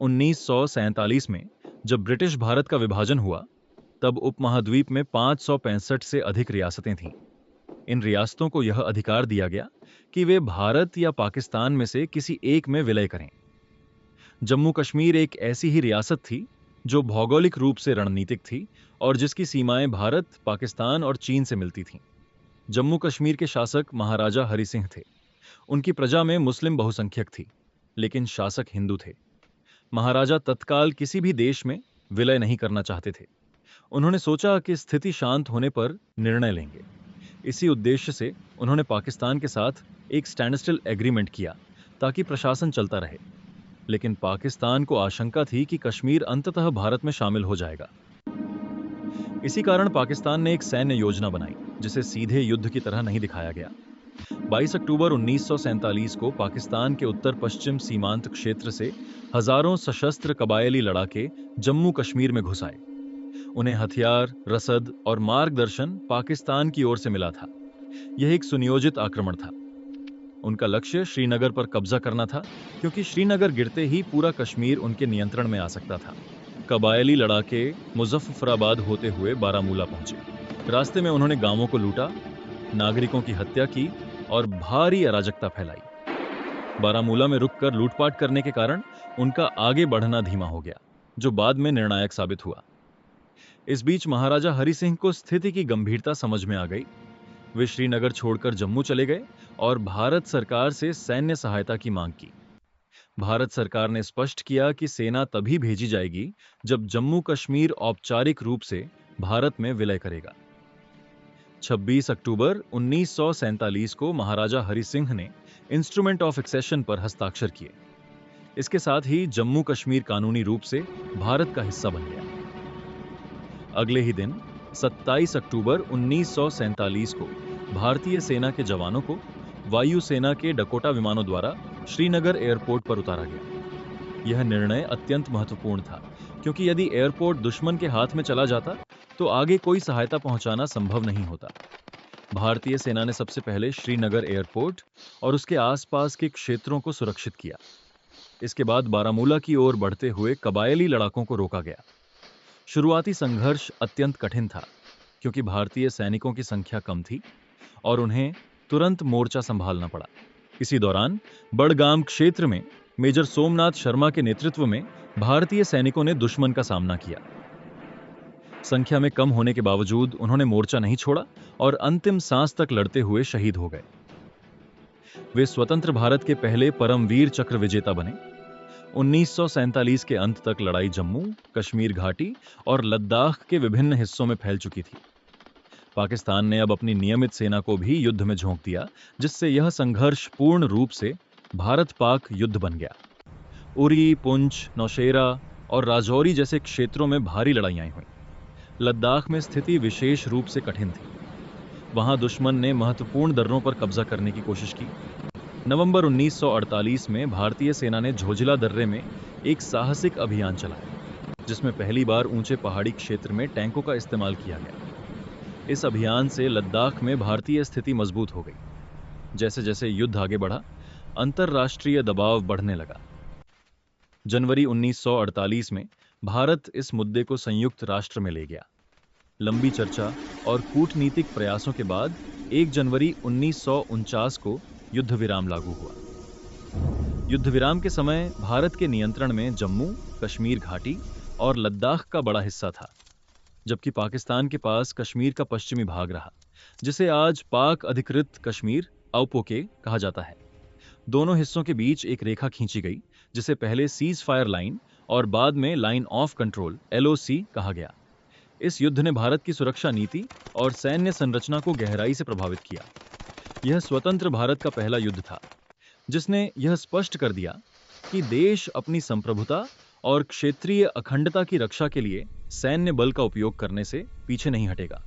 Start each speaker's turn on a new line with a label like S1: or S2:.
S1: 1947 में जब ब्रिटिश भारत का विभाजन हुआ, तब उपमहाद्वीप में 565 से अधिक रियासतें थीं। इन रियासतों को यह अधिकार दिया गया कि वे भारत या पाकिस्तान में से किसी एक में विलय करें। जम्मू कश्मीर एक ऐसी ही रियासत थी जो भौगोलिक रूप से रणनीतिक थी और जिसकी सीमाएं भारत, पाकिस्तान और चीन से मिलती थीं। जम्मू कश्मीर के शासक महाराजा हरि सिंह थे। उनकी प्रजा में मुस्लिम बहुसंख्यक थी, लेकिन शासक हिंदू थे। महाराजा तत्काल किसी भी देश में विलय नहीं करना चाहते थे। उन्होंने सोचा कि स्थिति शांत होने पर निर्णय लेंगे। इसी उद्देश्य से उन्होंने पाकिस्तान के साथ एक स्टैंडस्टिल एग्रीमेंट किया ताकि प्रशासन चलता रहे। लेकिन पाकिस्तान को आशंका थी कि कश्मीर अंततः भारत में शामिल हो जाएगा। इसी कारण पाकिस्तान ने एक सैन्य योजना बनाई जिसे सीधे युद्ध की तरह नहीं दिखाया गया। 22 अक्टूबर 1947 को पाकिस्तान के उत्तर पश्चिम सीमांत क्षेत्र से हजारों सशस्त्र कबायली लड़ाके जम्मू कश्मीर में घुस आए। उन्हें हथियार, रसद और मार्गदर्शन पाकिस्तान की ओर से मिला था। यह एक सुनियोजित आक्रमण था। उनका लक्ष्य श्रीनगर पर कब्जा करना था, क्योंकि श्रीनगर गिरते ही पूरा कश्मीर उनके नियंत्रण में आ सकता था। कबायली लड़ाके मुजफ्फराबाद होते हुए बारामूला पहुंचे। रास्ते में उन्होंने गांवों को लूटा, नागरिकों की हत्या की और भारी अराजकता फैलाई। बारामूला में रुककर लूटपाट करने के कारण उनका आगे बढ़ना धीमा हो गया, जो बाद में निर्णायक साबित हुआ। इस बीच महाराजा हरि सिंह को स्थिति की गंभीरता समझ में आ गई। वे श्रीनगर छोड़कर जम्मू चले गए और भारत सरकार से सैन्य सहायता की मांग की। भारत सरकार ने स्पष्ट किया कि सेना तभी भेजी जाएगी जब जम्मू कश्मीर औपचारिक रूप से भारत में विलय करेगा। 26 अक्टूबर 1947 को महाराजा हरि सिंह ने इंस्ट्रूमेंट ऑफ एक्सेशन पर हस्ताक्षर किए। इसके साथ ही जम्मू कश्मीर कानूनी रूप से भारत का हिस्सा बन गया। अगले ही दिन 27 अक्टूबर 1947 को भारतीय सेना के जवानों को वायुसेना के डकोटा विमानों द्वारा श्रीनगर एयरपोर्ट पर उतारा गया। यह निर्णय अत्यंत महत्वपूर्ण था, क्योंकि यदि एयरपोर्ट दुश्मन के हाथ में चला जाता तो आगे कोई सहायता पहुंचाना संभव नहीं होता। भारतीय सेना ने सबसे पहले श्रीनगर एयरपोर्ट और उसके आसपास के क्षेत्रों को सुरक्षित किया। इसके बाद बारामूला की ओर बढ़ते हुए कबायली लड़ाकों को रोका गया। शुरुआती संघर्ष अत्यंत कठिन था, क्योंकि भारतीय सैनिकों की संख्या कम थी और उन्हें तुरंत मोर्चा संभालना पड़ा। इसी दौरान बड़गाम क्षेत्र में मेजर सोमनाथ शर्मा के नेतृत्व में भारतीय सैनिकों ने दुश्मन का सामना किया। संख्या में कम होने के बावजूद उन्होंने मोर्चा नहीं छोड़ा और अंतिम सांस तक लड़ते हुए शहीद हो गए। वे स्वतंत्र भारत के पहले परमवीर चक्र विजेता बने। 1947 के अंत तक लड़ाई जम्मू, कश्मीर घाटी और लद्दाख के विभिन्न हिस्सों में फैल चुकी थी। पाकिस्तान ने अब अपनी नियमित सेना को भी युद्ध में झोंक दिया, जिससे यह संघर्ष पूर्ण रूप से भारत-पाक युद्ध बन गया। उरी, पुंछ, नौशेरा और राजौरी जैसे क्षेत्रों में भारी लड़ाइयां हुईं। लद्दाख में स्थिति विशेष रूप से कठिन थी। वहां दुश्मन ने महत्वपूर्ण दर्रों पर कब्जा करने की कोशिश की। नवंबर 1948 में भारतीय सेना ने झोजिला दर्रे में एक साहसिक अभियान चलाया, जिसमें पहली बार ऊंचे पहाड़ी क्षेत्र में टैंकों का इस्तेमाल किया गया। इस अभियान से लद्दाख में भारतीय स्थिति मजबूत हो गई। जैसे जैसे युद्ध आगे बढ़ा, अंतर्राष्ट्रीय दबाव बढ़ने लगा। जनवरी 1948 में भारत इस मुद्दे को संयुक्त राष्ट्र में ले गया। लंबी चर्चा और कूटनीतिक प्रयासों के बाद 1 जनवरी 1949 को युद्ध विराम लागू हुआ। युद्ध विराम के समय भारत के नियंत्रण में जम्मू, कश्मीर घाटी और लद्दाख का बड़ा हिस्सा था, जबकि पाकिस्तान के पास कश्मीर का पश्चिमी भाग रहा, जिसे आज पाक अधिकृत कश्मीर औपोके कहा जाता है। दोनों हिस्सों के बीच एक रेखा खींची गई, जिसे पहले सीज फायर लाइन और बाद में लाइन ऑफ कंट्रोल LOC कहा गया। इस युद्ध ने भारत की सुरक्षा नीति और सैन्य संरचना को गहराई से प्रभावित किया। यह स्वतंत्र भारत का पहला युद्ध था, जिसने यह स्पष्ट कर दिया कि देश अपनी संप्रभुता और क्षेत्रीय अखंडता की रक्षा के लिए सैन्य बल का उपयोग करने से पीछे नहीं हटेगा।